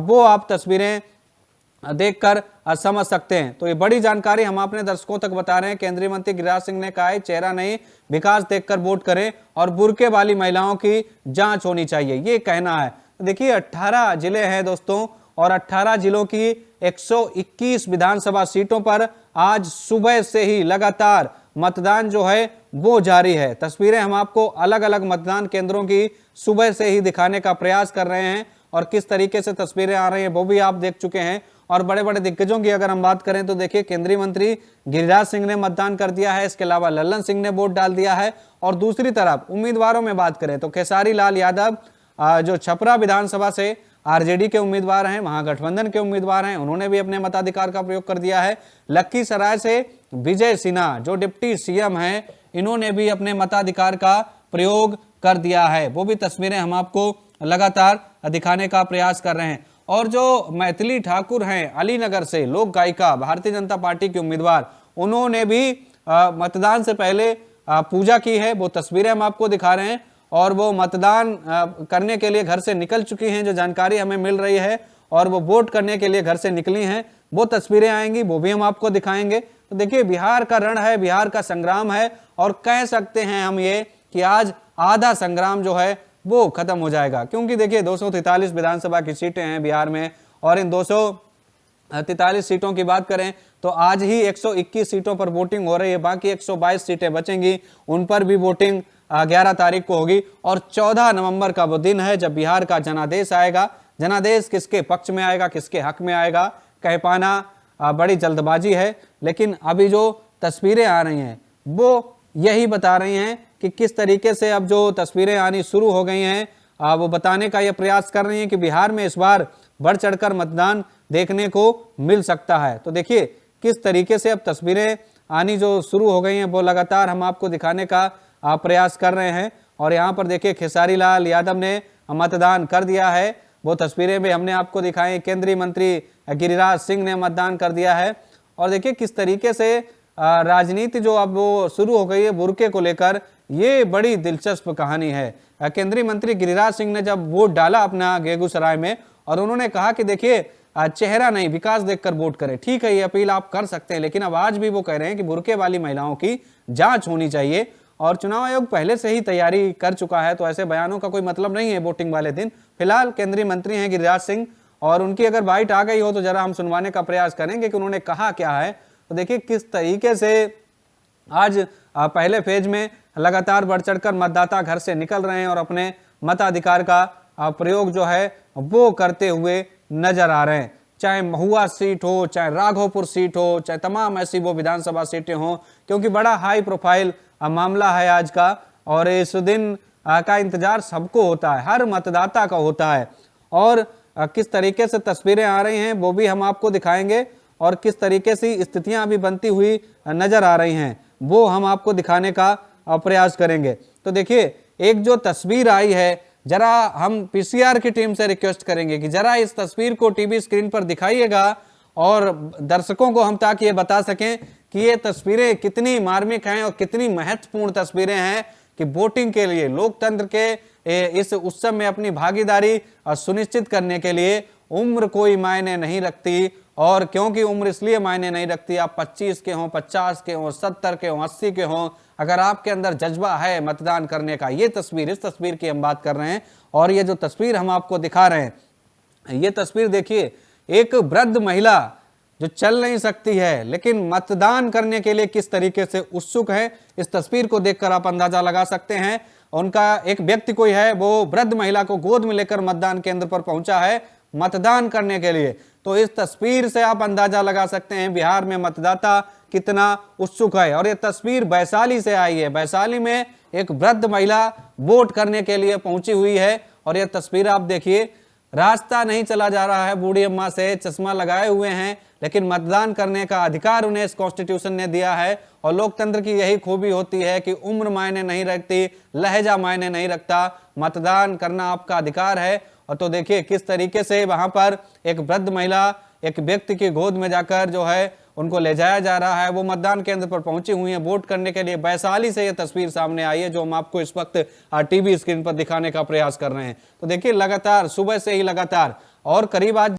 वो आप तस्वीरें देखकर समझ सकते हैं। तो ये बड़ी जानकारी हम अपने दर्शकों तक बता रहे हैं। केंद्रीय मंत्री गिरिराज सिंह ने कहा है चेहरा नहीं विकास देखकर वोट करें और बुर्के वाली महिलाओं की जांच होनी चाहिए, ये कहना है। देखिए 18 जिले हैं दोस्तों और 18 जिलों की 121 विधानसभा सीटों पर आज सुबह से ही लगातार मतदान जो है वो जारी है। तस्वीरें हम आपको अलग अलग मतदान केंद्रों की सुबह से ही दिखाने का प्रयास कर रहे हैं और किस तरीके से तस्वीरें आ रही हैं वो भी आप देख चुके हैं। और बड़े बड़े दिग्गजों की अगर हम बात करें तो देखिए केंद्रीय मंत्री गिरिराज सिंह ने मतदान कर दिया है, इसके अलावा लल्लन सिंह ने वोट डाल दिया है। और दूसरी तरफ उम्मीदवारों में बात करें तो खेसारी लाल यादव जो छपरा विधानसभा से आरजेडी के उम्मीदवार हैं, महागठबंधन के उम्मीदवार हैं, उन्होंने भी अपने मताधिकार का प्रयोग कर दिया है। लखीसराय से विजय सिन्हा जो डिप्टी सीएम हैं, इन्होंने भी अपने मताधिकार का प्रयोग कर दिया है। वो भी तस्वीरें हम आपको लगातार दिखाने का प्रयास कर रहे हैं। और जो मैथिली ठाकुर हैं अलीनगर से, लोक गायिका, भारतीय जनता पार्टी के उम्मीदवार, उन्होंने भी मतदान से पहले पूजा की है, वो तस्वीरें हम आपको दिखा रहे हैं। और वो मतदान करने के लिए घर से निकल चुकी हैं, जो जानकारी हमें मिल रही है, और वो वोट करने के लिए घर से निकली हैं, वो तस्वीरें आएंगी, वो भी हम आपको दिखाएंगे। तो देखिए बिहार का रण है, बिहार का संग्राम है और कह सकते हैं हम ये कि आज आधा संग्राम जो है वो खत्म हो जाएगा, क्योंकि देखिए 243 विधानसभा की सीटें हैं बिहार में और इन 243 सीटों की बात करें तो आज ही 121 सीटों पर वोटिंग हो रही है, बाकी 122 सीटें बचेंगी, उन पर भी वोटिंग 11 तारीख को होगी। और 14 नवंबर का वो दिन है जब बिहार का जनादेश आएगा। जनादेश किसके पक्ष में आएगा, किसके हक में आएगा, कह पाना बड़ी जल्दबाजी है। लेकिन अभी जो तस्वीरें आ रही हैं वो यही बता रही हैं कि किस तरीके से अब जो तस्वीरें आनी शुरू हो गई हैं, वो बताने का यह प्रयास कर रही हैं कि बिहार में इस बार बढ़ चढ़कर मतदान देखने को मिल सकता है। तो देखिए किस तरीके से अब तस्वीरें आनी जो शुरू हो गई हैं वो लगातार हम आपको दिखाने का प्रयास कर रहे हैं। और यहाँ पर देखिए खेसारी लाल यादव ने मतदान कर दिया है, वो तस्वीरें भी हमने आपको दिखाई। केंद्रीय मंत्री गिरिराज सिंह ने मतदान कर दिया है। और देखिए किस तरीके से राजनीति जो अब वो शुरू हो गई है बुर्के को लेकर, ये बड़ी दिलचस्प कहानी है। केंद्रीय मंत्री गिरिराज सिंह ने जब वोट डाला अपना बेगूसराय में, और उन्होंने कहा कि देखिए चेहरा नहीं विकास देखकर वोट करें। ठीक है, ये अपील आप कर सकते हैं, लेकिन अब आज भी वो कह रहे हैं कि बुर्के वाली महिलाओं की जांच होनी चाहिए। और चुनाव आयोग पहले से ही तैयारी कर चुका है, तो ऐसे बयानों का कोई मतलब नहीं है वोटिंग वाले दिन। फिलहाल केंद्रीय मंत्री हैं गिरिराज सिंह, और उनकी अगर बाइट आ गई हो तो जरा हम सुनवाने का प्रयास करेंगे कि उन्होंने कहा क्या है। तो देखिए किस तरीके से आज पहले फेज में लगातार बढ़ चढ़कर मतदाता घर से निकल रहे हैं और अपने मताधिकार का प्रयोग जो है वो करते हुए नजर आ रहे हैं। चाहे महुआ सीट हो, चाहे राघोपुर सीट हो, चाहे तमाम ऐसी वो विधानसभा सीटें हों, क्योंकि बड़ा हाई प्रोफाइल मामला है आज का। और इस दिन का इंतजार सबको होता है, हर मतदाता का होता है। और किस तरीके से तस्वीरें आ रही हैं वो भी हम आपको दिखाएंगे, और किस तरीके से स्थितियां अभी बनती हुई नजर आ रही हैं वो हम आपको दिखाने का प्रयास करेंगे। तो देखिए एक जो तस्वीर आई है, जरा हम पीसीआर की टीम से रिक्वेस्ट करेंगे कि जरा इस तस्वीर को टीवी स्क्रीन पर दिखाइएगा और दर्शकों को हम ताकि ये बता सकें कि ये तस्वीरें कितनी मार्मिक हैं और कितनी महत्वपूर्ण तस्वीरें हैं कि वोटिंग के लिए, लोकतंत्र के इस उत्सव में अपनी भागीदारी सुनिश्चित करने के लिए उम्र कोई मायने नहीं रखती। और क्योंकि उम्र इसलिए मायने नहीं रखती, आप 25 के हों, 50 के हों, 70 के हों, 80 के हों, अगर आपके अंदर जज्बा है मतदान करने का, ये तस्वीर, इस तस्वीर की हम बात कर रहे हैं। और ये जो तस्वीर हम आपको दिखा रहे हैं, ये तस्वीर देखिए, एक वृद्ध महिला जो चल नहीं सकती है लेकिन मतदान करने के लिए किस तरीके से उत्सुक है, इस तस्वीर को देखकर आप अंदाजा लगा सकते हैं। उनका एक व्यक्ति कोई है, वो वृद्ध महिला को गोद में लेकर मतदान केंद्र पर पहुंचा है मतदान करने के लिए। तो इस तस्वीर से आप अंदाजा लगा सकते हैं बिहार में मतदाता कितना उत्सुक है। और ये तस्वीर वैशाली से आई है, वैशाली में एक वृद्ध महिला वोट करने के लिए पहुंची हुई है। और ये तस्वीर आप देखिए, रास्ता नहीं चला जा रहा है, बूढ़ी अम्मा से चश्मा लगाए हुए हैं, लेकिन मतदान करने का अधिकार उन्हें इस कॉन्स्टिट्यूशन ने दिया है। और लोकतंत्र की यही खूबी होती है कि उम्र मायने नहीं रखती, लहजा मायने नहीं रखता, मतदान करना आपका अधिकार है। और तो देखिए किस तरीके से वहां पर एक वृद्ध महिला एक व्यक्ति की गोद में जाकर जो है उनको ले जाया जा रहा है, वो मतदान केंद्र पर पहुंची हुई है वोट करने के लिए। वैशाली से ये तस्वीर सामने आई है जो हम आपको इस वक्त टीवी स्क्रीन पर दिखाने का प्रयास कर रहे हैं। तो देखिए लगातार सुबह से ही लगातार और करीब आज